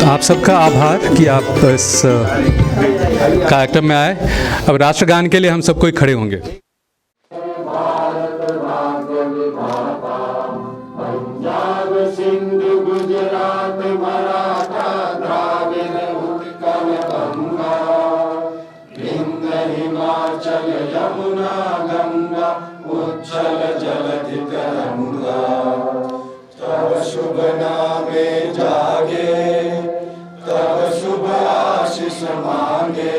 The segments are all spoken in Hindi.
आप सबका आभार कि आप इस कार्यक्रम में आए। अब राष्ट्रगान के लिए हम सब कोई खड़े होंगे। शुभ नामे जागे, तब शुभ आशीष मांगे,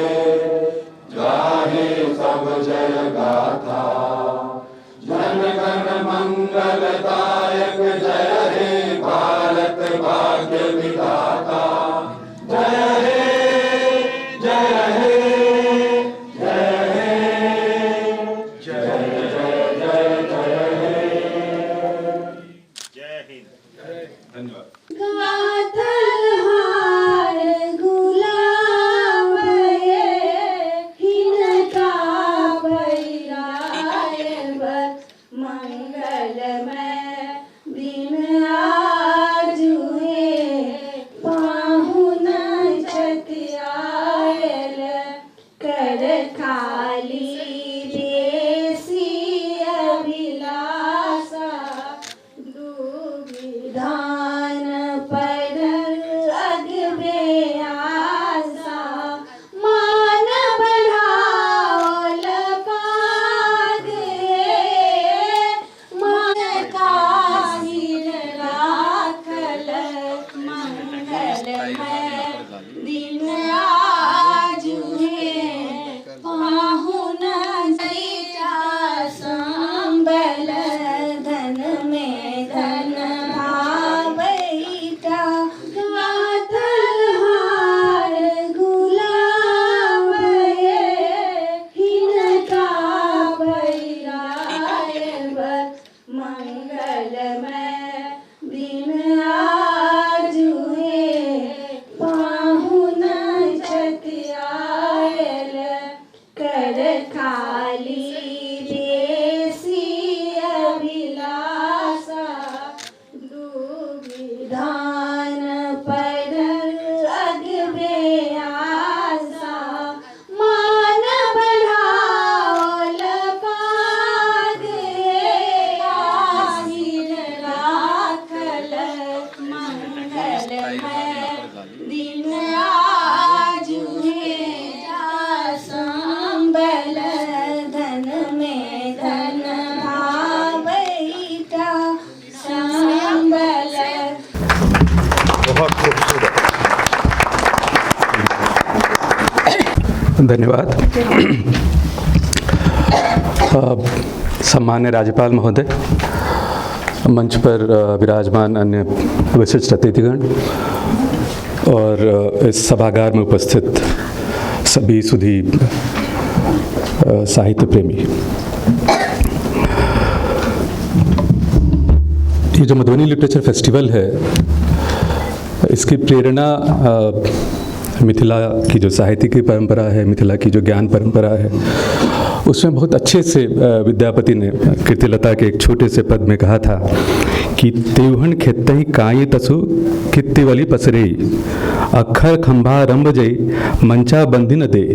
गाहे सब जय गाथा। जन गण मंगलदायक जय हे भारत भाग्य विधाता। जय हे जय हे जय हे जय जय जय जय हे। जय हिंद। धन्यवाद। धन्यवाद। सम्मान्य राज्यपाल महोदय, मंच पर विराजमान अन्य विशिष्ट अतिथिगण और इस सभागार में उपस्थित सभी सुधी साहित्य प्रेमी, ये जो मधुबनी लिटरेचर फेस्टिवल है, इसकी प्रेरणा मिथिला की जो साहित्य की परंपरा है, मिथिला की जो ज्ञान परंपरा है, उसमें बहुत अच्छे से विद्यापति ने कीर्तिलता के एक छोटे से पद में कहा था कि त्रिभुवन खेतहि काई तसु कित्तिवली पसरेई, अक्षर खंभा रंभ जई मंचा बंदी न दे।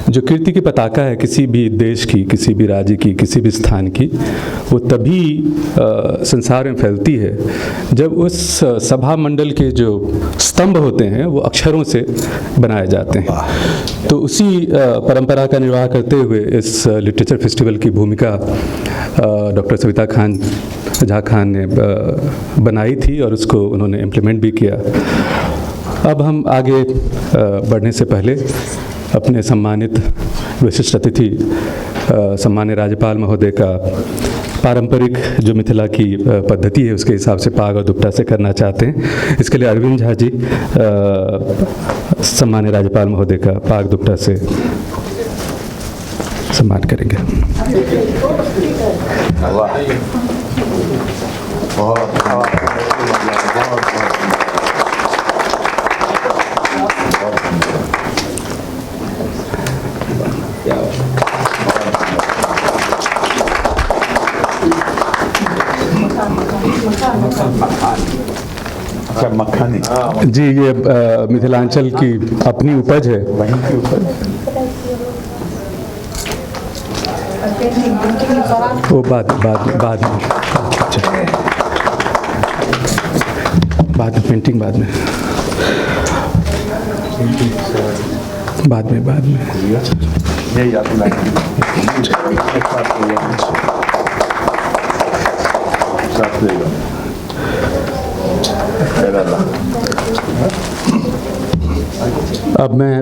जो कीर्ति की पताका है किसी भी देश की, किसी भी राज्य की, किसी भी स्थान की, वो तभी संसार में फैलती है जब उस सभा मंडल के जो स्तंभ होते हैं वो अक्षरों से बनाए जाते हैं। तो उसी परंपरा का निर्वाह करते हुए इस लिटरेचर फेस्टिवल की भूमिका डॉक्टर सविता खान झा खान ने बनाई थी और उसको उन्होंने इम्प्लीमेंट भी किया। अब हम आगे बढ़ने से पहले अपने सम्मानित विशिष्ट अतिथि सम्मान्य राज्यपाल महोदय का पारंपरिक जो मिथिला की पद्धति है उसके हिसाब से पाग और दुपट्टा से करना चाहते हैं। इसके लिए अरविंद झा जी सम्मान्य राज्यपाल महोदय का पाग दुपट्टा से सम्मान करेंगे। अच्छा, मखानी। जी, ये मिथिलांचल की अपनी उपज है। वहीं की ऊपर वो बाद में, अच्छा, बाद में पेंटिंग, बाद में यही आपकी लाइन साथ लेगा। अब मैं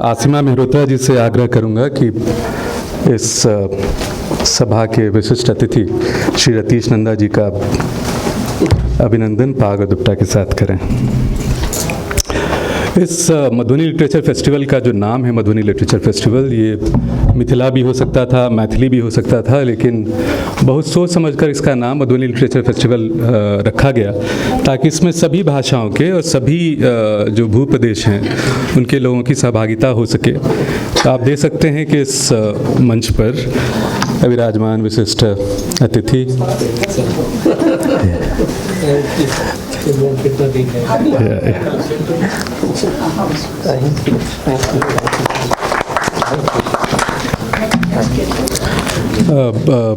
आसिमा मेहरोत्रा जी से आग्रह करूंगा कि इस सभा के विशिष्ट अतिथि श्री रतीश नंदा जी का अभिनंदन पाग और दुपट्टा के साथ करें। इस मधुबनी लिटरेचर फेस्टिवल का जो नाम है मधुबनी लिटरेचर फेस्टिवल, ये मिथिला भी हो सकता था, मैथिली भी हो सकता था, लेकिन बहुत सोच समझकर इसका नाम मधुबनी लिटरेचर फेस्टिवल रखा गया ताकि इसमें सभी भाषाओं के और सभी जो भूप्रदेश हैं उनके लोगों की सहभागिता हो सके। तो आप देख सकते हैं कि इस मंच पर विराजमान विशिष्ट अतिथि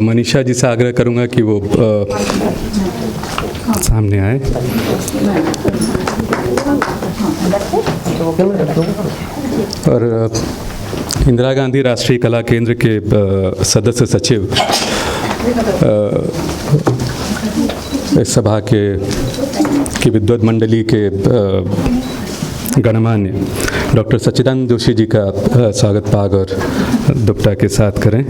मनीषा जी से आग्रह करूंगा कि वो सामने आए। और इंदिरा गांधी राष्ट्रीय कला केंद्र के सदस्य सचिव इस सभा की विद्वत मंडली के गणमान्य डॉक्टर सच्चिदानंद जोशी जी का स्वागत पाग और दुपट्टा के साथ करें।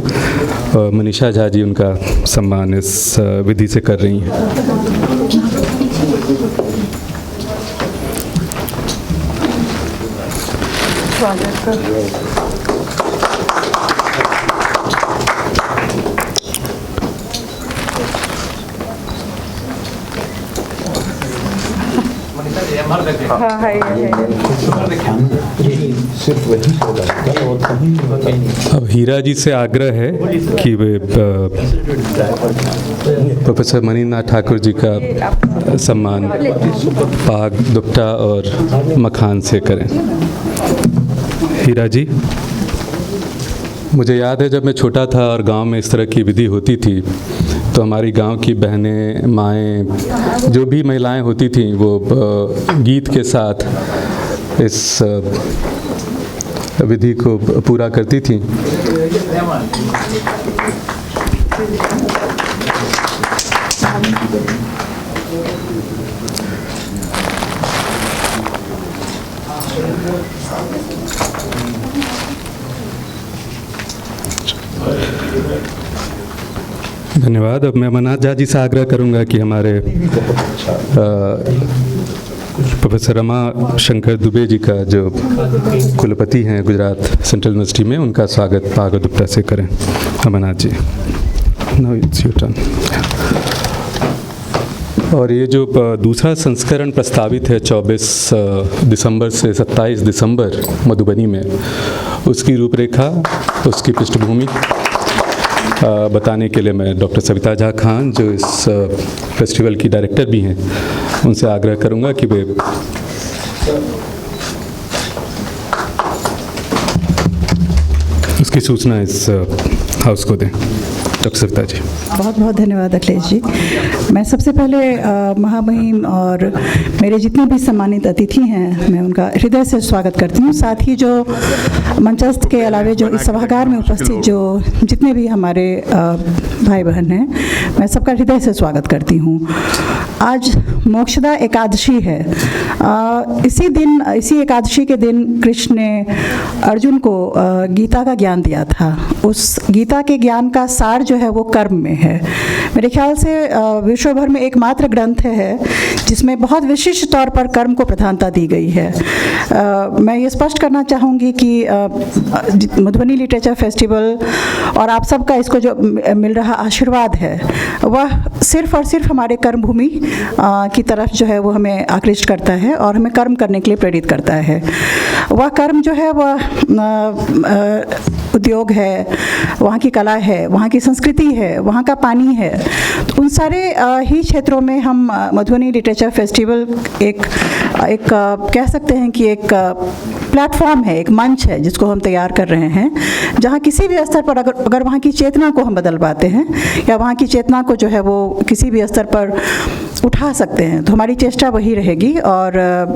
और मनीषा झा जी उनका सम्मान इस विधि से कर रही हैं। अब हीरा जी से आग्रह है कि वे प्रोफेसर मणिनाथ ठाकुर जी का सम्मान पाग दुपट्टा और मखान से करें। हीरा जी, मुझे याद है जब मैं छोटा था और गांव में इस तरह की विधि होती थी तो हमारी गांव की बहनें, माएँ, जो भी महिलाएं होती थीं वो गीत के साथ इस विधि को पूरा करती थीं। धन्यवाद। अब मैं अमरनाथ झा जी से आग्रह करूंगा कि हमारे प्रोफेसर रमा शंकर दुबे जी का जो कुलपति हैं गुजरात सेंट्रल यूनिवर्सिटी में, उनका स्वागत पाग और दुपट्टा से करें। Amarnath ji, now it's your turn. और ये जो दूसरा संस्करण प्रस्तावित है 24 दिसंबर से 27 दिसंबर मधुबनी में, उसकी रूपरेखा, उसकी पृष्ठभूमि बताने के लिए मैं डॉक्टर सविता झा खान, जो इस फेस्टिवल की डायरेक्टर भी हैं, उनसे आग्रह करूंगा कि वे उसकी सूचना इस हाउस को दें। डॉक्टर सविता जी। बहुत बहुत धन्यवाद अखिलेश जी। मैं सबसे पहले महामहिम और मेरे जितने भी सम्मानित अतिथि हैं, मैं उनका हृदय से स्वागत करती हूँ। साथ ही जो मंचस्थ के अलावे जो इस सभागार में उपस्थित जो जितने भी हमारे भाई बहन हैं, मैं सबका हृदय से स्वागत करती हूँ। आज मोक्षदा एकादशी है। इसी एकादशी के दिन कृष्ण ने अर्जुन को गीता का ज्ञान दिया था। उस गीता के ज्ञान का सार जो है वो कर्म में है। मेरे ख्याल से विश्व भर में एकमात्र ग्रंथ है जिसमें बहुत विशिष्ट तौर पर कर्म को प्रधानता दी गई है। मैं ये स्पष्ट करना चाहूँगी कि मधुबनी लिटरेचर फेस्टिवल और आप सबका इसको जो मिल रहा आशीर्वाद है, वह सिर्फ और सिर्फ हमारे कर्म भूमि की तरफ जो है वो हमें आकृष्ट करता है और हमें कर्म करने के लिए प्रेरित करता है। वह कर्म जो है वह उद्योग है, वहाँ की कला है, वहाँ की संस्कृति है, वहाँ का पानी है। तो उन उन सारे ही क्षेत्रों में हम मधुबनी लिटरेचर फेस्टिवल एक कह सकते हैं कि एक प्लेटफॉर्म है, एक मंच है जिसको हम तैयार कर रहे हैं, जहाँ किसी भी स्तर पर अगर वहाँ की चेतना को हम बदल पाते हैं या वहाँ की चेतना को जो है वो किसी भी स्तर पर उठा सकते हैं, तो हमारी चेष्टा वही रहेगी। और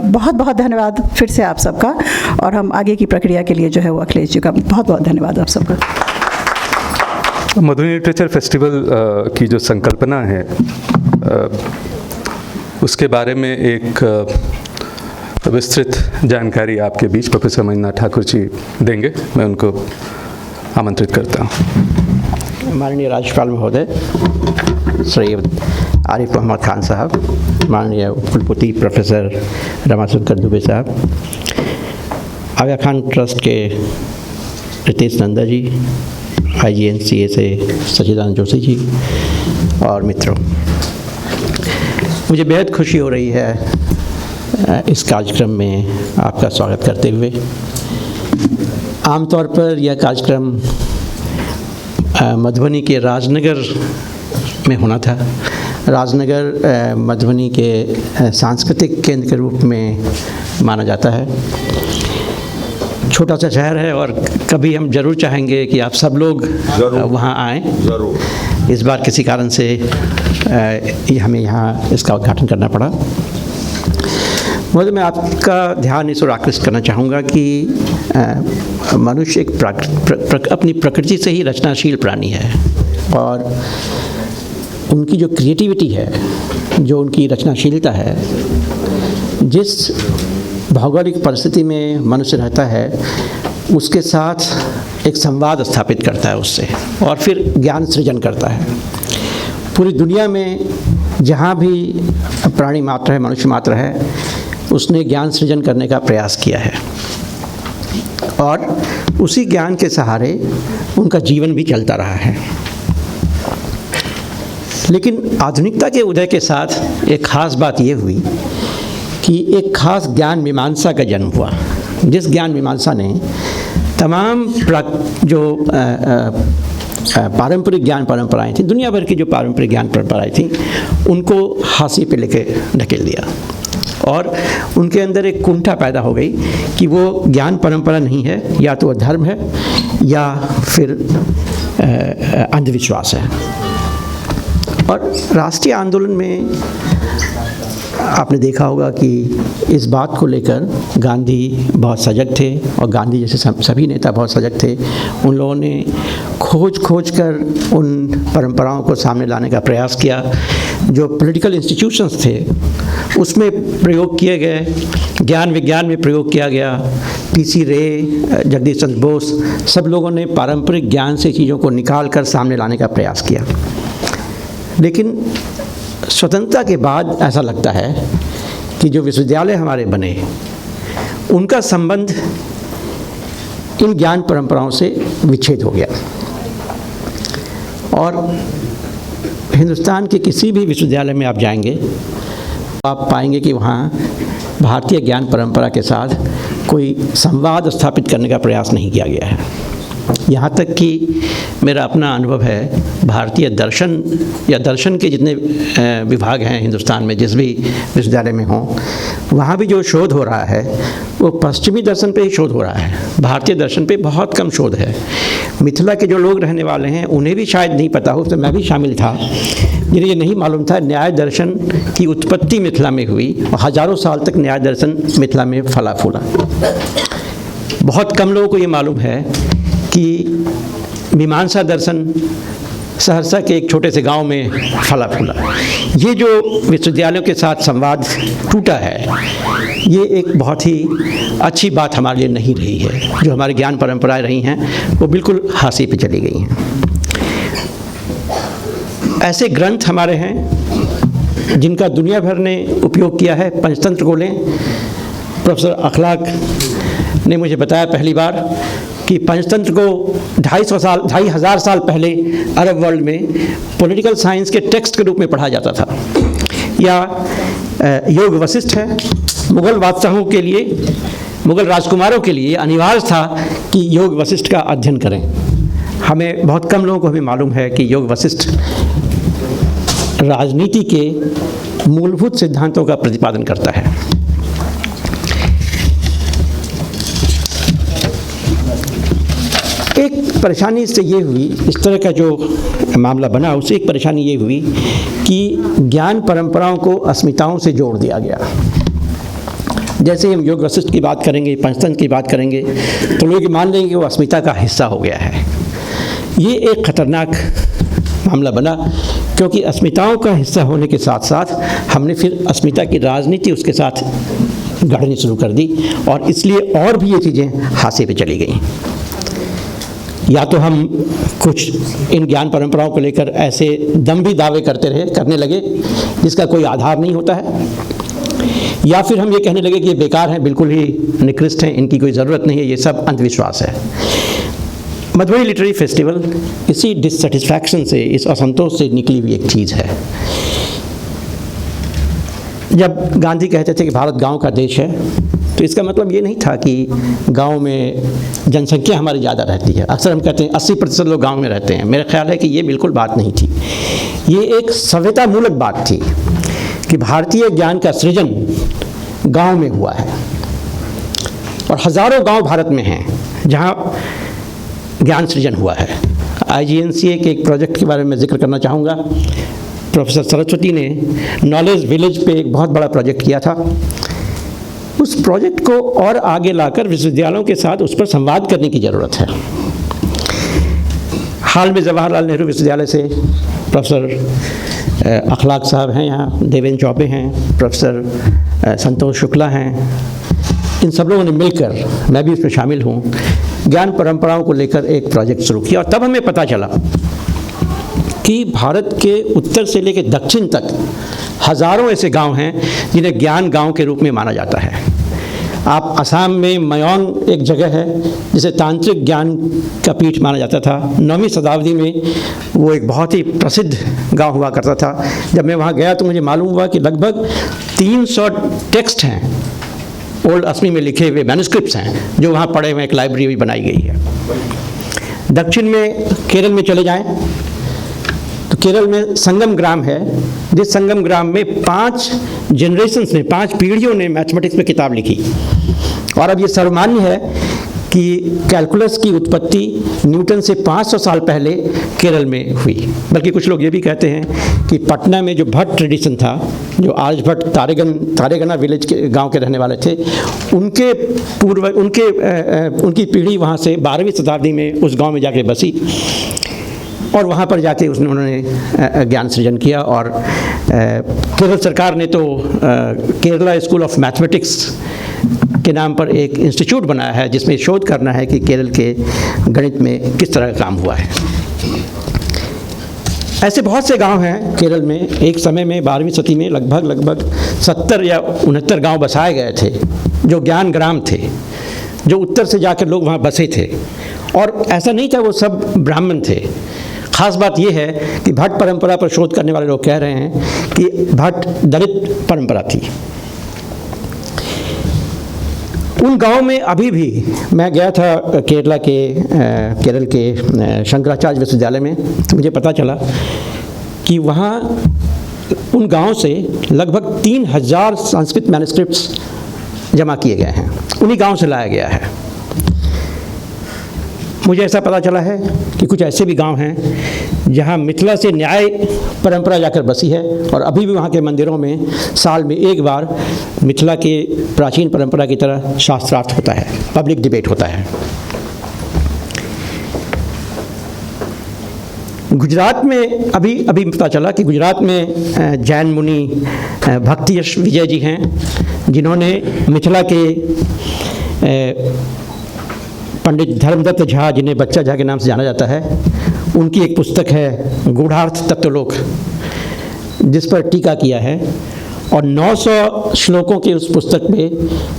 बहुत बहुत धन्यवाद फिर से आप सबका, और हम आगे की प्रक्रिया के लिए जो है वो अखिलेश जी का बहुत बहुत धन्यवाद आप सबका। मधुबनी लिटरेचर फेस्टिवल की जो संकल्पना है उसके बारे में एक विस्तृत जानकारी आपके बीच प्रोफेसर मंजुनाथ ठाकुर जी देंगे। मैं उनको आमंत्रित करता हूँ। माननीय राज्यपाल महोदय श्री आरिफ मोहम्मद खान साहब, माननीय कुलपति प्रोफेसर रमाशंकर दुबे साहब, आगा खान ट्रस्ट के रितेश नंदा जी, IGNCA से सचिदानंद जोशी जी और मित्रों, मुझे बेहद खुशी हो रही है इस कार्यक्रम में आपका स्वागत करते हुए। आमतौर पर यह कार्यक्रम मधुबनी के राजनगर में होना था। राजनगर मधुबनी के सांस्कृतिक केंद्र के रूप में माना जाता है। छोटा सा शहर है और कभी हम जरूर चाहेंगे कि आप सब लोग वहाँ आएँ। जरूर। इस बार किसी कारण से हमें यहाँ इसका उद्घाटन करना पड़ा। मैं आपका ध्यान इस ओर आकृष्ट करना चाहूँगा कि मनुष्य एक अपनी प्रकृति से ही रचनाशील प्राणी है, और उनकी जो क्रिएटिविटी है, जो उनकी रचनाशीलता है, जिस भौगोलिक परिस्थिति में मनुष्य रहता है उसके साथ एक संवाद स्थापित करता है उससे, और फिर ज्ञान सृजन करता है। पूरी दुनिया में जहाँ भी प्राणी मात्र है, मनुष्य मात्र है, उसने ज्ञान सृजन करने का प्रयास किया है, और उसी ज्ञान के सहारे उनका जीवन भी चलता रहा है। लेकिन आधुनिकता के उदय के साथ एक ख़ास बात ये हुई कि एक ख़ास ज्ञान मीमांसा का जन्म हुआ, जिस ज्ञान मीमांसा ने तमाम जो पारंपरिक ज्ञान परंपराएं थी, दुनिया भर की जो पारंपरिक ज्ञान परंपराएं थी, उनको हाशिए पे लेके ढकेल दिया, और उनके अंदर एक कुंठा पैदा हो गई कि वो ज्ञान परंपरा नहीं है, या तो धर्म है या फिर अंधविश्वास है। और राष्ट्रीय आंदोलन में आपने देखा होगा कि इस बात को लेकर गांधी बहुत सजग थे, और गांधी जैसे सभी नेता बहुत सजग थे। उन लोगों ने खोज कर उन परंपराओं को सामने लाने का प्रयास किया। जो पॉलिटिकल इंस्टीट्यूशंस थे उसमें प्रयोग किए गए, ज्ञान विज्ञान में प्रयोग किया गया। PC रे, जगदीश चंद्र बोस, सब लोगों ने पारंपरिक ज्ञान से चीज़ों को निकाल कर सामने लाने का प्रयास किया। लेकिन स्वतंत्रता के बाद ऐसा लगता है कि जो विश्वविद्यालय हमारे बने, उनका संबंध इन ज्ञान परंपराओं से विच्छेद हो गया, और हिंदुस्तान के किसी भी विश्वविद्यालय में आप जाएंगे, आप पाएंगे कि वहाँ भारतीय ज्ञान परंपरा के साथ कोई संवाद स्थापित करने का प्रयास नहीं किया गया है। यहाँ तक कि मेरा अपना अनुभव है, भारतीय दर्शन या दर्शन के जितने विभाग हैं हिंदुस्तान में, जिस भी विश्वविद्यालय में हों, वहाँ भी जो शोध हो रहा है वो पश्चिमी दर्शन पे ही शोध हो रहा है। भारतीय दर्शन पे बहुत कम शोध है। मिथिला के जो लोग रहने वाले हैं उन्हें भी शायद नहीं पता हो, तो मैं भी शामिल था, जिन्हें ये नहीं मालूम था न्याय दर्शन की उत्पत्ति मिथिला में हुई, और हज़ारों साल तक न्याय दर्शन मिथिला में फला फूला। बहुत कम लोगों को ये मालूम है कि मीमांसा दर्शन सहरसा के एक छोटे से गांव में फला फूला। ये जो विश्वविद्यालयों के साथ संवाद टूटा है, ये एक बहुत ही अच्छी बात हमारे लिए नहीं रही है। जो हमारी ज्ञान परंपराएं रही हैं वो बिल्कुल हाशिए पे चली गई हैं। ऐसे ग्रंथ हमारे हैं जिनका दुनिया भर ने उपयोग किया है। पंचतंत्र को लें, प्रोफेसर अखलाक ने मुझे बताया पहली बार कि पंचतंत्र को 2,500 साल पहले अरब वर्ल्ड में पॉलिटिकल साइंस के टेक्स्ट के रूप में पढ़ा जाता था। या योग वशिष्ठ है, मुग़ल बादशाहों के लिए, मुग़ल राजकुमारों के लिए अनिवार्य था कि योग वशिष्ठ का अध्ययन करें। हमें बहुत कम लोगों को हमें मालूम है कि योग वशिष्ठ राजनीति के मूलभूत सिद्धांतों का प्रतिपादन करता है। एक परेशानी इससे ये हुई, इस तरह का जो मामला बना उससे एक परेशानी ये हुई कि ज्ञान परंपराओं को अस्मिताओं से जोड़ दिया गया। जैसे हम योग वशिष्ठ की बात करेंगे, पंचतंत्र की बात करेंगे, तो लोग मान लेंगे कि वो अस्मिता का हिस्सा हो गया है। ये एक खतरनाक मामला बना, क्योंकि अस्मिताओं का हिस्सा होने के साथ साथ हमने फिर अस्मिता की राजनीति उसके साथ गढ़नी शुरू कर दी, और इसलिए और भी ये चीज़ें हाशिए पे चली गई। या तो हम कुछ इन ज्ञान परंपराओं को लेकर ऐसे दम्भी दावे करने लगे जिसका कोई आधार नहीं होता है, या फिर हम ये कहने लगे कि ये बेकार हैं, बिल्कुल ही निकृष्ट हैं, इनकी कोई ज़रूरत नहीं है, ये सब अंधविश्वास है। मधुबनी लिटरेरी फेस्टिवल इसी डिससेटिस्फैक्शन से, इस असंतोष से निकली हुई एक चीज़ है। जब गांधी कहते थे कि भारत गांव का देश है, तो इसका मतलब ये नहीं था कि गांव में जनसंख्या हमारी ज़्यादा रहती है। अक्सर हम कहते हैं 80% लोग गांव में रहते हैं। मेरा ख्याल है कि ये बिल्कुल बात नहीं थी। ये एक सभ्यतामूलक बात थी कि भारतीय ज्ञान का सृजन गांव में हुआ है, और हज़ारों गांव भारत में हैं जहां ज्ञान सृजन हुआ है। IGNCA के एक प्रोजेक्ट के बारे में जिक्र करना चाहूँगा। प्रोफेसर सरस्वती ने नॉलेज विलेज पे एक बहुत बड़ा प्रोजेक्ट किया था। उस प्रोजेक्ट को और आगे लाकर विश्वविद्यालयों के साथ उस पर संवाद करने की ज़रूरत है। हाल में जवाहरलाल नेहरू विश्वविद्यालय से प्रोफेसर अखलाक साहब हैं, यहाँ देवेंद्र चौबे हैं, प्रोफेसर संतोष शुक्ला हैं, इन सब लोगों ने मिलकर, मैं भी इसमें शामिल हूँ, ज्ञान परंपराओं को लेकर एक प्रोजेक्ट शुरू किया। और तब हमें पता चला कि भारत के उत्तर से लेकर दक्षिण तक हज़ारों ऐसे गांव हैं जिन्हें ज्ञान गांव के रूप में माना जाता है। आप असम में मयोंग एक जगह है जिसे तांत्रिक ज्ञान का पीठ माना जाता था। 9वीं शताब्दी में वो एक बहुत ही प्रसिद्ध गांव हुआ करता था। जब मैं वहाँ गया तो मुझे मालूम हुआ कि लगभग 300 टेक्स्ट हैं, ओल्ड असमी में लिखे हुए मैन्युस्क्रिप्ट्स हैं, जो वहाँ पढ़े हुए एक लाइब्रेरी भी बनाई गई है। दक्षिण में केरल में चले जाएं तो केरल में संगम ग्राम है, जिस संगम ग्राम में 5 जनरेशन्स ने, 5 पीढ़ियों ने मैथमेटिक्स में किताब लिखी। और अब ये सर्वमान्य है कि कैलकुलस की उत्पत्ति न्यूटन से 500 साल पहले केरल में हुई। बल्कि कुछ लोग ये भी कहते हैं कि पटना में जो भट्ट ट्रेडिशन था, जो आर्यभट्ट तारेगना विलेज के गांव के रहने वाले थे, उनकी पीढ़ी वहाँ से 12वीं शताब्दी में उस गांव में जाके बसी, और वहाँ पर जाके उन्होंने ज्ञान सृजन किया। और केरल सरकार ने तो केरला स्कूल ऑफ मैथमेटिक्स के नाम पर एक इंस्टीट्यूट बनाया है, जिसमें शोध करना है कि केरल के गणित में किस तरह का काम हुआ है। ऐसे बहुत से गांव हैं केरल में। एक समय में 12वीं सदी में लगभग 70 या 69 गांव बसाए गए थे, जो ज्ञान ग्राम थे, जो उत्तर से जाकर लोग वहाँ बसे थे। और ऐसा नहीं था वो सब ब्राह्मण थे। ख़ास बात यह है कि भट्ट परंपरा पर शोध करने वाले लोग कह रहे हैं कि भट्ट दलित परंपरा थी। उन गांव में अभी भी, मैं गया था केरल के शंकराचार्य विश्वविद्यालय में, तो मुझे पता चला कि वहाँ उन गांव से लगभग 3000 संस्कृत मैन्युस्क्रिप्ट्स जमा किए गए हैं, उन्हीं गांव से लाया गया है। मुझे ऐसा पता चला है कि कुछ ऐसे भी गांव हैं जहां मिथिला से न्याय परंपरा जाकर बसी है, और अभी भी वहां के मंदिरों में साल में एक बार मिथिला के प्राचीन परंपरा की तरह शास्त्रार्थ होता है, पब्लिक डिबेट होता है। गुजरात में अभी पता चला कि गुजरात में जैन मुनि भक्ति यश विजय जी हैं, जिन्होंने मिथिला के पंडित धर्मदत्त झा, जिन्हें बच्चा झा के नाम से जाना जाता है, उनकी एक पुस्तक है गूढ़ार्थ तत्वलोक, जिस पर टीका किया है। और 900 श्लोकों की उस पुस्तक में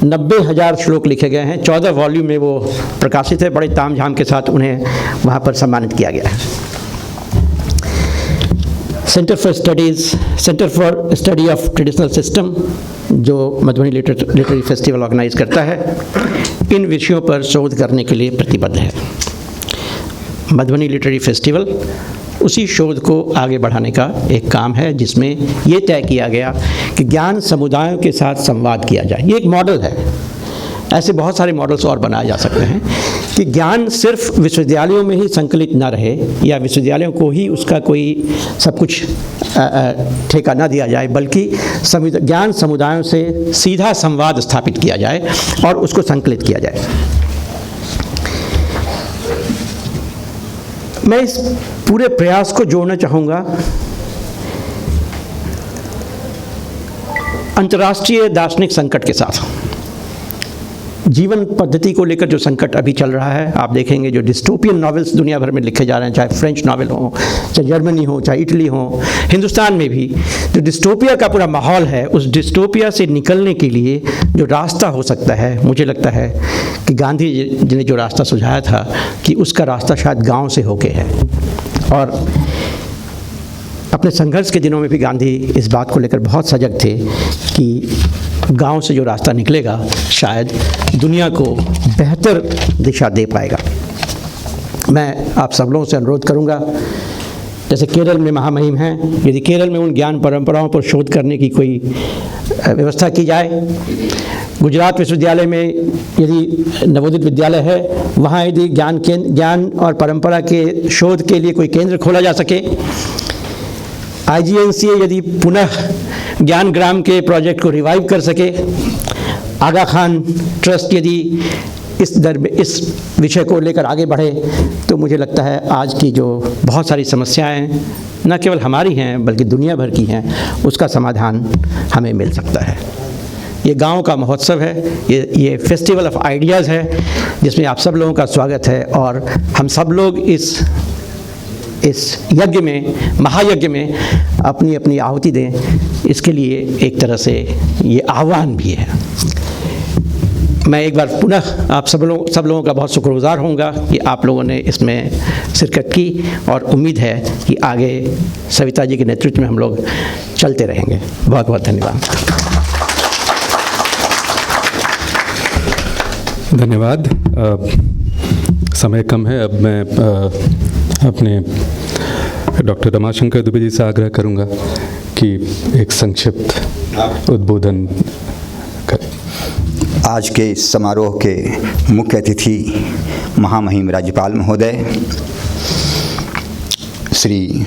90,000 श्लोक लिखे गए हैं। 14 वॉल्यूम में वो प्रकाशित है। बड़े तामझाम के साथ उन्हें वहाँ पर सम्मानित किया गया है। Centre for study of traditional system, जो मधुबनी लिटरेरी फेस्टिवल ऑर्गेनाइज करता है, इन विषयों पर शोध करने के लिए प्रतिबद्ध है। मधुबनी लिटरेरी फेस्टिवल उसी शोध को आगे बढ़ाने का एक काम है, जिसमें ये तय किया गया कि ज्ञान समुदायों के साथ संवाद किया जाए। ये एक मॉडल है, ऐसे बहुत सारे मॉडल्स और बनाए जा सकते हैं कि ज्ञान सिर्फ विश्वविद्यालयों में ही संकलित ना रहे, या विश्वविद्यालयों को ही उसका कोई सब कुछ ठेका ना दिया जाए, बल्कि ज्ञान समुदायों से सीधा संवाद स्थापित किया जाए और उसको संकलित किया जाए। मैं इस पूरे प्रयास को जोड़ना चाहूँगा अंतर्राष्ट्रीय दार्शनिक संकट के साथ। जीवन पद्धति को लेकर जो संकट अभी चल रहा है, आप देखेंगे जो डिस्टोपियन नॉवेल्स दुनिया भर में लिखे जा रहे हैं, चाहे फ्रेंच नॉवेल हो, चाहे जर्मनी हो, चाहे इटली हो, हिंदुस्तान में भी जो डिस्टोपिया का पूरा माहौल है, उस डिस्टोपिया से निकलने के लिए जो रास्ता हो सकता है, मुझे लगता है कि गांधी जी ने जो रास्ता सुझाया था कि उसका रास्ता शायद गाँव से होके है। और अपने संघर्ष के दिनों में भी गांधी इस बात को लेकर बहुत सजग थे कि गांव से जो रास्ता निकलेगा शायद दुनिया को बेहतर दिशा दे पाएगा। मैं आप सब लोगों से अनुरोध करूंगा, जैसे केरल में महामहिम हैं, यदि केरल में उन ज्ञान परंपराओं पर शोध करने की कोई व्यवस्था की जाए, गुजरात विश्वविद्यालय में यदि नवोदित विद्यालय है, वहाँ यदि ज्ञान और परंपरा के शोध के लिए कोई केंद्र खोला जा सके, IGNCA यदि पुनः ज्ञान ग्राम के प्रोजेक्ट को रिवाइव कर सके, आगा खान ट्रस्ट यदि इस विषय को लेकर आगे बढ़े, तो मुझे लगता है आज की जो बहुत सारी समस्याएं न केवल हमारी हैं बल्कि दुनिया भर की हैं, उसका समाधान हमें मिल सकता है। ये गांव का महोत्सव है, ये फेस्टिवल ऑफ आइडियाज़ है, जिसमें आप सब लोगों का स्वागत है। और हम सब लोग इस यज्ञ में, महायज्ञ में अपनी अपनी आहुति दें, इसके लिए एक तरह से ये आह्वान भी है। मैं एक बार पुनः आप सब लोगों का बहुत शुक्रगुजार होऊंगा कि आप लोगों ने इसमें शिरकत की, और उम्मीद है कि आगे सविता जी के नेतृत्व में हम लोग चलते रहेंगे। बहुत बहुत धन्यवाद। धन्यवाद। समय कम है, अब मैं अपने डॉक्टर रमाशंकर दुबे जी से आग्रह करूंगा कि एक संक्षिप्त उद्बोधन करें। आज के इस समारोह के मुख्य अतिथि महामहिम राज्यपाल महोदय श्री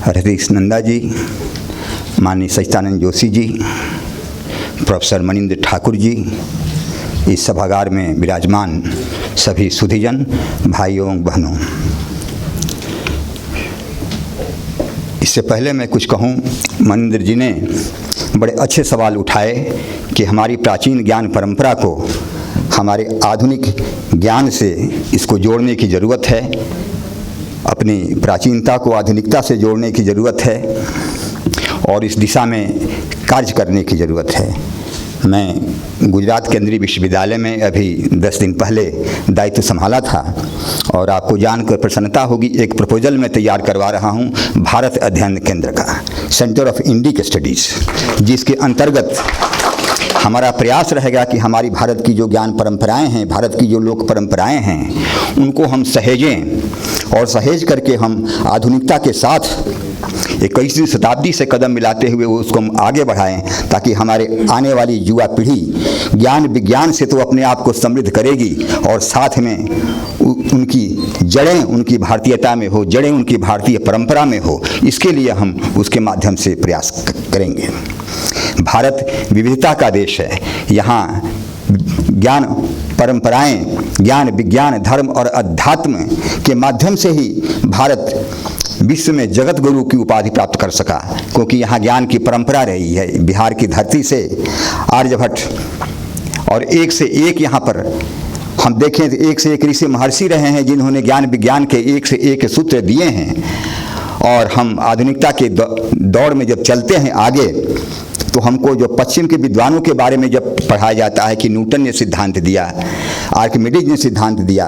हरतीश नंदा जी, माननीय सच्चिदानंद जोशी जी, प्रोफेसर मनिंद्र ठाकुर जी, इस सभागार में विराजमान सभी सुधीजन भाइयों एवं बहनों, इससे पहले मैं कुछ कहूं, मनिंद्र जी ने बड़े अच्छे सवाल उठाए कि हमारी प्राचीन ज्ञान परंपरा को हमारे आधुनिक ज्ञान से इसको जोड़ने की ज़रूरत है, अपनी प्राचीनता को आधुनिकता से जोड़ने की ज़रूरत है और इस दिशा में कार्य करने की ज़रूरत है। मैं गुजरात केंद्रीय विश्वविद्यालय में अभी 10 दिन पहले दायित्व संभाला था और आपको जानकर प्रसन्नता होगी, एक प्रपोजल मैं तैयार करवा रहा हूं भारत अध्ययन केंद्र का, सेंटर ऑफ इंडिक स्टडीज़, जिसके अंतर्गत हमारा प्रयास रहेगा कि हमारी भारत की जो ज्ञान परंपराएं हैं, भारत की जो लोक परंपराएं हैं, उनको हम सहेजें और सहेज करके हम आधुनिकता के साथ 21वीं शताब्दी से कदम मिलाते हुए उसको हम आगे बढ़ाएं, ताकि हमारे आने वाली युवा पीढ़ी ज्ञान विज्ञान से तो अपने आप को समृद्ध करेगी और साथ में उनकी जड़ें उनकी भारतीयता में हो, जड़ें उनकी भारतीय परंपरा में हो, इसके लिए हम उसके माध्यम से प्रयास करेंगे। भारत विविधता का देश है, यहाँ ज्ञान परंपराएं, ज्ञान विज्ञान, धर्म और अध्यात्म के माध्यम से ही भारत विश्व में जगत गुरु की उपाधि प्राप्त कर सका, क्योंकि यहाँ ज्ञान की परंपरा रही है। बिहार की धरती से आर्यभट्ट और एक से एक यहाँ पर हम देखें तो एक से एक ऋषि महर्षि रहे हैं, जिन्होंने ज्ञान विज्ञान के एक से एक सूत्र दिए हैं। और हम आधुनिकता के दौर में जब चलते हैं आगे, तो हमको जो पश्चिम के विद्वानों के बारे में जब पढ़ाया जाता है कि न्यूटन ने सिद्धांत दिया, आर्किमिडीज ने सिद्धांत दिया,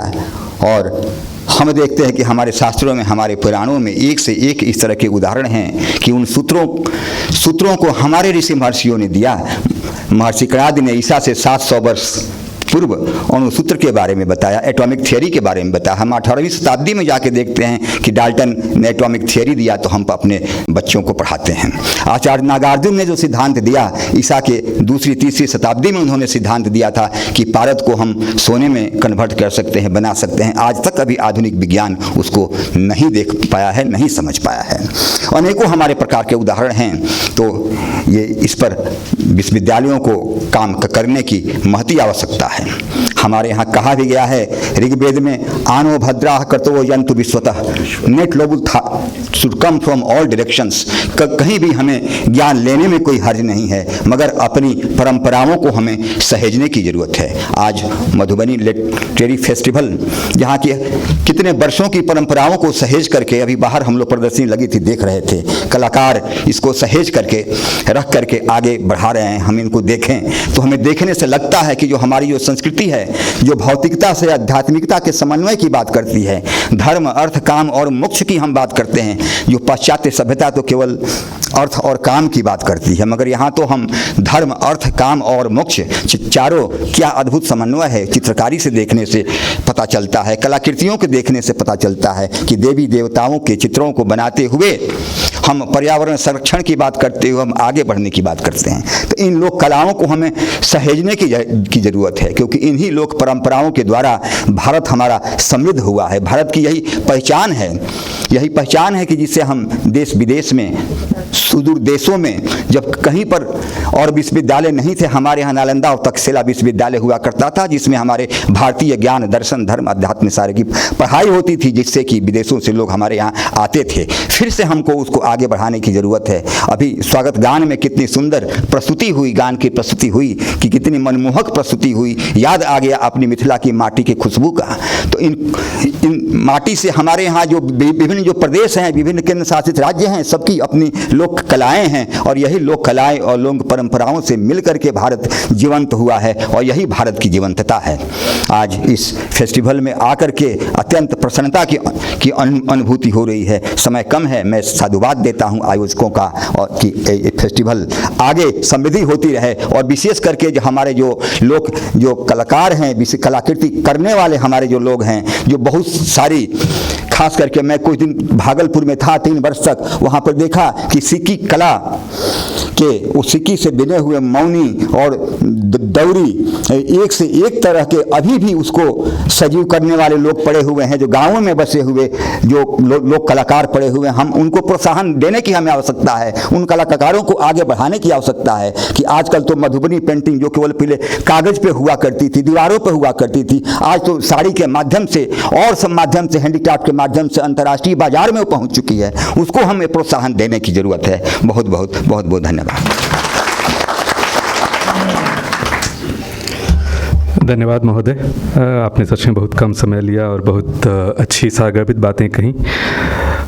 और हम देखते हैं कि हमारे शास्त्रों में, हमारे पुराणों में एक से एक इस तरह के उदाहरण हैं कि उन सूत्रों को हमारे ऋषि महर्षियों ने दिया। महर्षि कणाद ने ईसा से 700 वर्ष पूर्व अणुसूत्र के बारे में बताया, एटॉमिक थियरी के बारे में बताया। हम 18वीं शताब्दी में जाके देखते हैं कि डाल्टन ने एटॉमिक थियरी दिया तो हम अपने बच्चों को पढ़ाते हैं। आचार्य नागार्जुन ने जो सिद्धांत दिया ईसा के 2री 3री शताब्दी में, उन्होंने सिद्धांत दिया था कि पारद को हम सोने में कन्वर्ट कर सकते हैं, बना सकते हैं। आज तक अभी आधुनिक विज्ञान उसको नहीं देख पाया है, नहीं समझ पाया है। अनेकों हमारे प्रकार के उदाहरण हैं। तो ये इस पर विश्वविद्यालयों को काम करने की महती आवश्यकता है। हमारे यहाँ कहा भी गया है ऋग्वेद में, आनो भद्रा कर्तव्य यंतु विश्वतः, let noble should come from all directions. कहीं भी हमें ज्ञान लेने में कोई हर्ज नहीं है, मगर अपनी परंपराओं को हमें सहेजने की ज़रूरत है। आज मधुबनी लिटरेरी फेस्टिवल, जहाँ की कितने वर्षों की परंपराओं को सहेज करके, अभी बाहर हम लोग प्रदर्शनी लगी थी देख रहे थे, कलाकार इसको सहेज करके रख करके आगे बढ़ा रहे हैं। हम इनको देखें तो हमें देखने से लगता है कि जो हमारी जो संस्कृति है, जो भौतिकता से आध्यात्मिकता के समन्वय की बात करती है, धर्म अर्थ काम और मोक्ष की हम बात करते हैं। जो पाश्चात्य सभ्यता तो केवल अर्थ और काम की बात करती है, मगर यहाँ तो हम धर्म अर्थ काम और मोक्ष चारों क्या अद्भुत समन्वय है। चित्रकारी से देखने से पता चलता है, कलाकृतियों के देखने से पता चलता है कि देवी देवताओं के चित्रों को बनाते हुए हम पर्यावरण संरक्षण की बात करते हुए हम आगे बढ़ने की बात करते हैं। तो इन लोक कलाओं को हमें सहेजने की ज़रूरत है, क्योंकि इन्हीं लोक परंपराओं के द्वारा भारत हमारा समृद्ध हुआ है। भारत की यही पहचान है, यही पहचान है कि जिससे हम देश विदेश में, सुदूर देशों में, जब कहीं पर और विश्वविद्यालय नहीं थे, हमारे यहाँ नालंदा और तक्षशिला विश्वविद्यालय हुआ करता था, जिसमें हमारे भारतीय ज्ञान दर्शन धर्म अध्यात्म सारे की पढ़ाई होती थी, जिससे कि विदेशों से लोग हमारे यहाँ आते थे। फिर से हमको उसको आगे बढ़ाने की ज़रूरत है। अभी स्वागत गान में कितनी सुंदर प्रस्तुति हुई, गान की प्रस्तुति हुई कि कितनी मनमोहक प्रस्तुति हुई, याद आ गया अपनी मिथिला की माटी की खुशबू का। तो इन माटी से हमारे यहाँ जो विभिन्न जो प्रदेश हैं, विभिन्न केंद्र शासित राज्य हैं, सबकी अपनी लोक कलाएँ हैं, और यही लोक कलाएँ और लोक परंपराओं से मिलकर के भारत जीवंत हुआ है, और यही भारत की जीवंतता है। आज इस फेस्टिवल में आकर के अत्यंत प्रसन्नता की अनुभूति हो रही है। समय कम है, मैं साधुवाद देता हूं आयोजकों का, और कि फेस्टिवल आगे समृद्धि होती रहे, और विशेष करके जो हमारे जो कलाकार हैं, कलाकृति करने वाले हमारे जो लोग हैं, जो बहुत सारी, खास करके मैं कुछ दिन भागलपुर में था 3 वर्ष तक, वहाँ पर देखा कि सिक्की कला के उस सिक्की से बने हुए मौनी और दौरी, एक से एक तरह के अभी भी उसको सजीव करने वाले लोग पड़े हुए हैं, जो गाँवों में बसे हुए जो लोग कलाकार पड़े हुए हैं। हम उनको प्रोत्साहन देने की हमें आवश्यकता है, उन कलाकारों को आगे बढ़ाने की आवश्यकता है। कि आजकल तो मधुबनी पेंटिंग जो केवल पहले कागज पे हुआ करती थी, दीवारों पे हुआ करती थी, आज तो साड़ी के माध्यम से और सब माध्यम से, हैंडीक्राफ्ट के माध्यम से अंतर्राष्ट्रीय बाजार में पहुंच चुकी है। उसको हमें प्रोत्साहन देने की जरूरत है। बहुत बहुत धन्यवाद। धन्यवाद महोदय, आपने सच में बहुत कम समय लिया और बहुत अच्छी सारगर्भित बातें कहीं।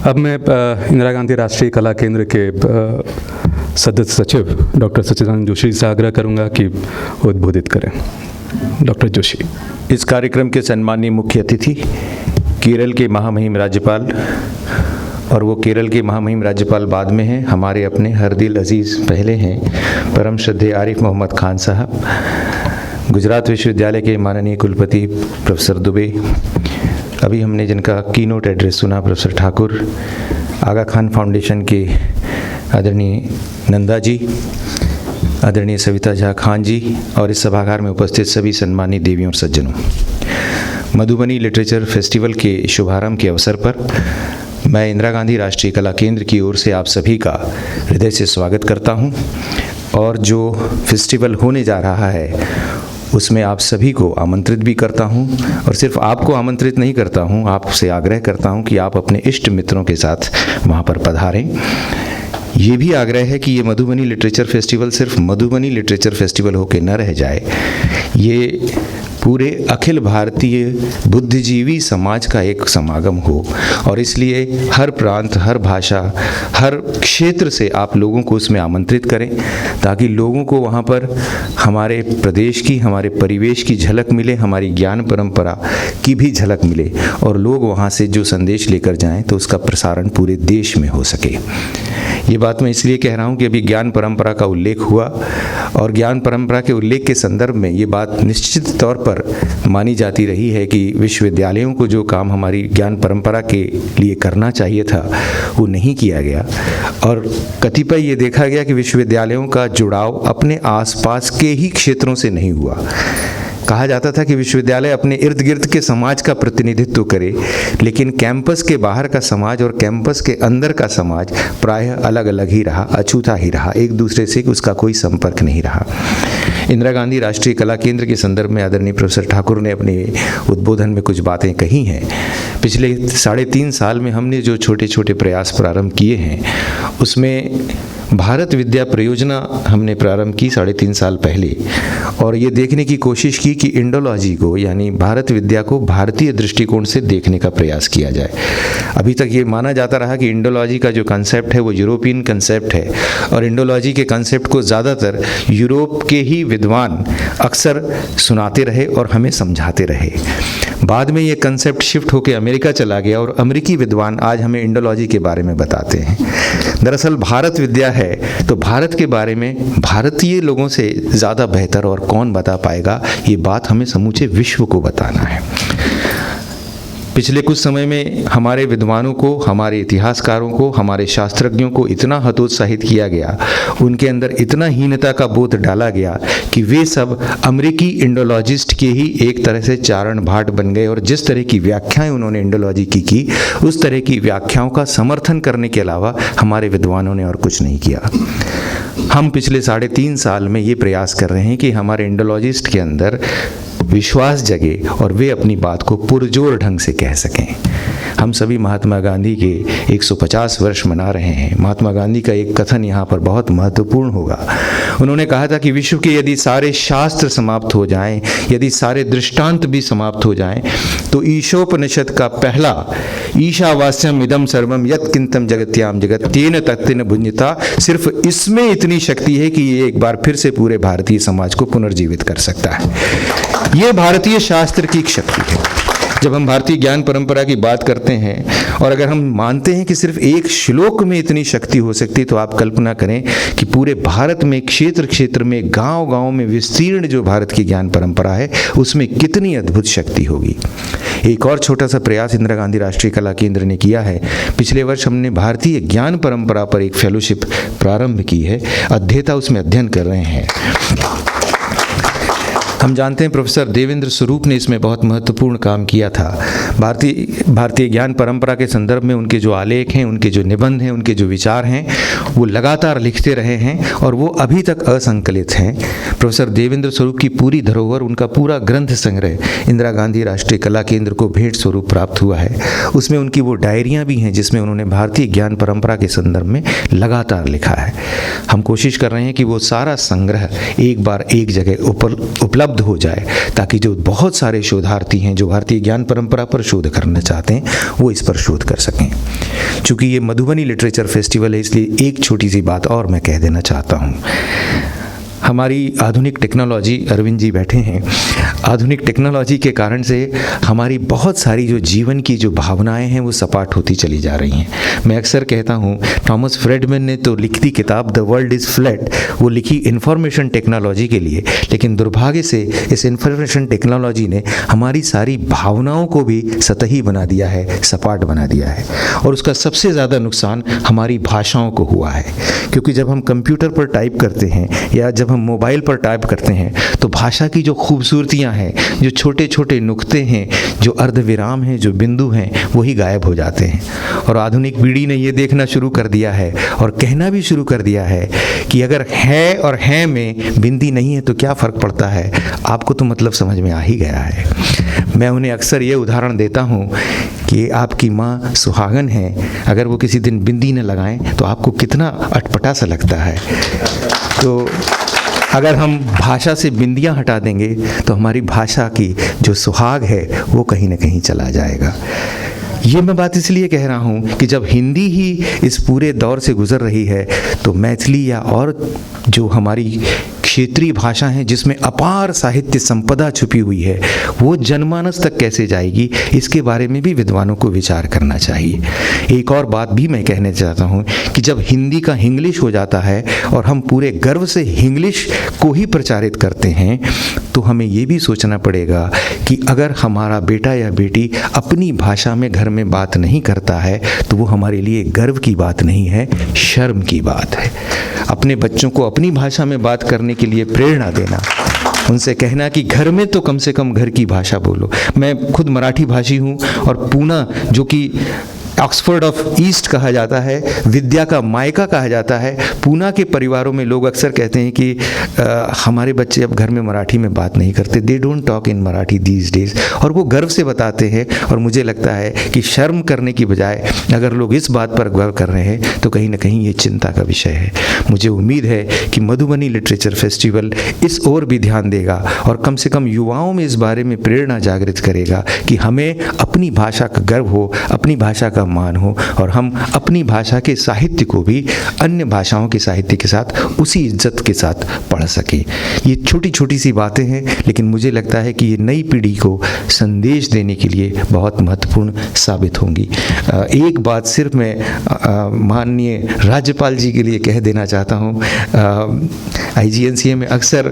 अब मैं इंदिरा गांधी राष्ट्रीय कला केंद्र के सदस्य सचिव डॉक्टर सच्चिदानंद जोशी से आग्रह करूंगा कि उद्बोधित करें। डॉक्टर जोशी। इस कार्यक्रम के सम्माननीय मुख्य अतिथि केरल के महामहिम राज्यपाल, और वो केरल के महामहिम राज्यपाल बाद में हैं, हमारे अपने हरदिल अजीज़ पहले हैं, परम श्रद्धेय आरिफ मोहम्मद खान साहब, गुजरात विश्वविद्यालय के माननीय कुलपति प्रोफेसर दुबे, अभी हमने जिनका कीनोट एड्रेस सुना प्रोफेसर ठाकुर, आगा खान फाउंडेशन के आदरणीय नंदा जी, आदरणीय सविता झा खान जी, और इस सभागार में उपस्थित सभी सम्मानित देवियों और सज्जनों। मधुबनी लिटरेचर फेस्टिवल के शुभारंभ के अवसर पर मैं इंदिरा गांधी राष्ट्रीय कला केंद्र की ओर से आप सभी का हृदय से स्वागत करता हूं, और जो फेस्टिवल होने जा रहा है उसमें आप सभी को आमंत्रित भी करता हूं, और सिर्फ आपको आमंत्रित नहीं करता हूं, आपसे आग्रह करता हूं कि आप अपने इष्ट मित्रों के साथ वहां पर पधारें। ये भी आग्रह है कि ये मधुबनी लिटरेचर फेस्टिवल सिर्फ मधुबनी लिटरेचर फेस्टिवल होकर न रह जाए, ये पूरे अखिल भारतीय बुद्धिजीवी समाज का एक समागम हो, और इसलिए हर प्रांत, हर भाषा, हर क्षेत्र से आप लोगों को उसमें आमंत्रित करें, ताकि लोगों को वहाँ पर हमारे प्रदेश की, हमारे परिवेश की झलक मिले, हमारी ज्ञान परंपरा की भी झलक मिले, और लोग वहाँ से जो संदेश लेकर जाएं तो उसका प्रसारण पूरे देश में हो सके। ये बात मैं इसलिए कह रहा हूँ कि अभी ज्ञान परंपरा का उल्लेख हुआ और ज्ञान परंपरा के उल्लेख के संदर्भ में ये बात निश्चित तौर पर मानी जाती रही है कि विश्वविद्यालयों को जो काम हमारी ज्ञान परंपरा के लिए करना चाहिए था वो नहीं किया गया। और कतिपय ये देखा गया कि विश्वविद्यालयों का जुड़ाव अपने आसपास के ही क्षेत्रों से नहीं हुआ। कहा जाता था कि विश्वविद्यालय अपने इर्द गिर्द के समाज का प्रतिनिधित्व करे, लेकिन कैंपस के बाहर का समाज और कैंपस के अंदर का समाज प्रायः अलग अलग ही रहा, अछूता ही रहा, एक दूसरे से उसका कोई संपर्क नहीं रहा। इंदिरा गांधी राष्ट्रीय कला केंद्र के संदर्भ में आदरणीय प्रोफेसर ठाकुर ने अपने उद्बोधन में कुछ बातें कही हैं। पिछले 3.5 साल में हमने जो छोटे छोटे प्रयास प्रारंभ किए हैं उसमें भारत विद्या परियोजना हमने प्रारंभ की 3.5 साल पहले, और ये देखने की कोशिश की कि इंडोलॉजी को यानी भारत विद्या को भारतीय दृष्टिकोण से देखने का प्रयास किया जाए। अभी तक ये माना जाता रहा कि इंडोलॉजी का जो कंसेप्ट है वो यूरोपियन कंसेप्ट है और इंडोलॉजी के कंसेप्ट को ज़्यादातर यूरोप के ही विद्वान अक्सर सुनाते रहे और हमें समझाते रहे। बाद में ये कंसेप्ट शिफ्ट होकर अमेरिका चला गया और अमेरिकी विद्वान आज हमें इंडोलॉजी के बारे में बताते हैं। दरअसल भारत विद्या है तो भारत के बारे में भारतीय लोगों से ज़्यादा बेहतर और कौन बता पाएगा, ये बात हमें समूचे विश्व को बताना है। पिछले कुछ समय में हमारे विद्वानों को, हमारे इतिहासकारों को, हमारे शास्त्रज्ञों को इतना हतोत्साहित किया गया, उनके अंदर इतना हीनता का बोध डाला गया कि वे सब अमेरिकी इंडोलॉजिस्ट के ही एक तरह से चारण भाट बन गए और जिस तरह की व्याख्याएं उन्होंने इंडोलॉजी की उस तरह की व्याख्याओं का समर्थन करने के अलावा हमारे विद्वानों ने और कुछ नहीं किया। हम पिछले 3.5 साल में ये प्रयास कर रहे हैं कि हमारे इंडोलॉजिस्ट के अंदर विश्वास जगे और वे अपनी बात को पुरजोर ढंग से कह सकें। हम सभी महात्मा गांधी के 150 वर्ष मना रहे हैं। महात्मा गांधी का एक कथन यहाँ पर बहुत महत्वपूर्ण होगा। उन्होंने कहा था कि विश्व के यदि सारे शास्त्र समाप्त हो जाएं, यदि सारे दृष्टांत भी समाप्त हो जाएं, तो ईशोपनिषद का पहला ईशावास्यम इदम सर्वम यत् किंतम जगत्याम जगत तेन तत्तेन भुंजता, सिर्फ इसमें इतनी शक्ति है कि ये एक बार फिर से पूरे भारतीय समाज को पुनर्जीवित कर सकता है। ये भारतीय शास्त्र की शक्ति है। जब हम भारतीय ज्ञान परंपरा की बात करते हैं और अगर हम मानते हैं कि सिर्फ एक श्लोक में इतनी शक्ति हो सकती है, तो आप कल्पना करें कि पूरे भारत में क्षेत्र क्षेत्र में, गांव गांव में विस्तीर्ण जो भारत की ज्ञान परंपरा है उसमें कितनी अद्भुत शक्ति होगी। एक और छोटा सा प्रयास इंदिरा गांधी राष्ट्रीय कला केंद्र ने किया है। पिछले वर्ष हमने भारतीय ज्ञान परंपरा पर एक फेलोशिप प्रारंभ की है। अध्येता उसमें अध्ययन कर रहे हैं। हम जानते हैं प्रोफेसर देवेंद्र स्वरूप ने इसमें बहुत महत्वपूर्ण काम किया था। भारतीय ज्ञान परंपरा के संदर्भ में उनके जो आलेख हैं, उनके जो निबंध हैं, उनके जो विचार हैं, वो लगातार लिखते रहे हैं और वो अभी तक असंकलित हैं। प्रोफेसर देवेंद्र स्वरूप की पूरी धरोहर, उनका पूरा ग्रंथ संग्रह इंदिरा गांधी राष्ट्रीय कला केंद्र को भेंट स्वरूप प्राप्त हुआ है। उसमें उनकी वो डायरियाँ भी हैं जिसमें उन्होंने भारतीय ज्ञान परंपरा के संदर्भ में लगातार लिखा है। हम कोशिश कर रहे हैं कि वो सारा संग्रह एक बार एक जगह उपलब्ध हो जाए ताकि जो बहुत सारे शोधार्थी हैं जो भारतीय ज्ञान परंपरा पर शोध करना चाहते हैं वो इस पर शोध कर सकें। चूंकि ये मधुबनी लिटरेचर फेस्टिवल है, इसलिए एक छोटी सी बात और मैं कह देना चाहता हूँ। हमारी आधुनिक टेक्नोलॉजी, अरविंद जी बैठे हैं, आधुनिक टेक्नोलॉजी के कारण से हमारी बहुत सारी जो जीवन की जो भावनाएं हैं वो सपाट होती चली जा रही हैं। मैं अक्सर कहता हूँ, थॉमस फ्रेडमैन ने तो लिखती किताब द वर्ल्ड इज़ फ्लैट वो लिखी इंफॉर्मेशन टेक्नोलॉजी के लिए, लेकिन दुर्भाग्य से इस इंफॉर्मेशन टेक्नोलॉजी ने हमारी सारी भावनाओं को भी सतही बना दिया है, सपाट बना दिया है। और उसका सबसे ज़्यादा नुकसान हमारी भाषाओं को हुआ है, क्योंकि जब हम कंप्यूटर पर टाइप करते हैं या जब हम मोबाइल पर टाइप करते हैं तो भाषा की जो खूबसूरतियां हैं, जो छोटे छोटे नुक्ते हैं, जो अर्धविराम हैं, जो बिंदु हैं, वही गायब हो जाते हैं। और आधुनिक पीढ़ी ने ये देखना शुरू कर दिया है और कहना भी शुरू कर दिया है कि अगर है और हैं में बिंदी नहीं है तो क्या फ़र्क पड़ता है, आपको तो मतलब समझ में आ ही गया है। मैं उन्हें अक्सर ये उदाहरण देता हूँ कि आपकी माँ सुहागन है, अगर वो किसी दिन बिंदी न लगाएं तो आपको कितना अटपटा सा लगता है। तो अगर हम भाषा से बिंदियाँ हटा देंगे तो हमारी भाषा की जो सुहाग है वो कहीं ना कहीं चला जाएगा। ये मैं बात इसलिए कह रहा हूँ कि जब हिंदी ही इस पूरे दौर से गुजर रही है तो मैथिली या और जो हमारी क्षेत्रीय भाषा हैं जिसमें अपार साहित्य संपदा छुपी हुई है, वो जनमानस तक कैसे जाएगी, इसके बारे में भी विद्वानों को विचार करना चाहिए। एक और बात भी मैं कहना चाहता हूँ कि जब हिंदी का हिंग्लिश हो जाता है और हम पूरे गर्व से हिंग्लिश को ही प्रचारित करते हैं, तो हमें ये भी सोचना पड़ेगा कि अगर हमारा बेटा या बेटी अपनी भाषा में घर में बात नहीं करता है तो वो हमारे लिए गर्व की बात नहीं है, शर्म की बात है। अपने बच्चों को अपनी भाषा में बात करने के लिए प्रेरणा देना, उनसे कहना कि घर में तो कम से कम घर की भाषा बोलो। मैं खुद मराठी भाषी हूँ और पूना, जो कि ऑक्सफोर्ड ऑफ ईस्ट कहा जाता है, विद्या का मायका कहा जाता है, पूना के परिवारों में लोग अक्सर कहते हैं कि हमारे बच्चे अब घर में मराठी में बात नहीं करते, they don't talk in Marathi these days, और वो गर्व से बताते हैं। और मुझे लगता है कि शर्म करने की बजाय अगर लोग इस बात पर गर्व कर रहे हैं तो कहीं ना कहीं ये चिंता का विषय है। मुझे उम्मीद है कि मधुबनी लिटरेचर फेस्टिवल इस ओर भी ध्यान देगा और कम से कम युवाओं में इस बारे में प्रेरणा जागृत करेगा कि हमें अपनी भाषा का गर्व हो, अपनी भाषा का मान हो और हम अपनी भाषा के साहित्य को भी अन्य भाषाओं के साहित्य के साथ उसी इज्जत के साथ पढ़ सकें। ये छोटी छोटी सी बातें हैं, लेकिन मुझे लगता है कि ये नई पीढ़ी को संदेश देने के लिए बहुत महत्वपूर्ण साबित होंगी। एक बात सिर्फ मैं माननीय राज्यपाल जी के लिए कह देना चाहता हूँ। IGNCA में अक्सर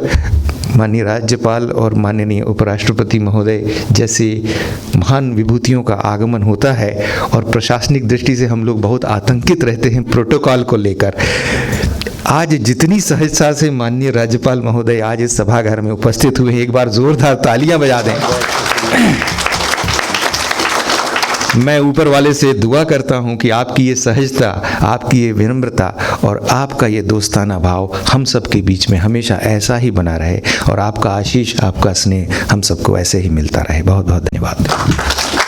माननीय राज्यपाल और माननीय उपराष्ट्रपति महोदय जैसे महान विभूतियों का आगमन होता है और प्रशासनिक दृष्टि से हम लोग बहुत आतंकित रहते हैं प्रोटोकॉल को लेकर। आज जितनी सहजता से माननीय राज्यपाल महोदय आज इस सभागार में उपस्थित हुए हैं, एक बार जोरदार तालियां बजा दें। मैं ऊपर वाले से दुआ करता हूं कि आपकी ये सहजता, आपकी ये विनम्रता और आपका ये दोस्ताना भाव हम सब के बीच में हमेशा ऐसा ही बना रहे और आपका आशीष, आपका स्नेह हम सबको ऐसे ही मिलता रहे। बहुत बहुत धन्यवाद।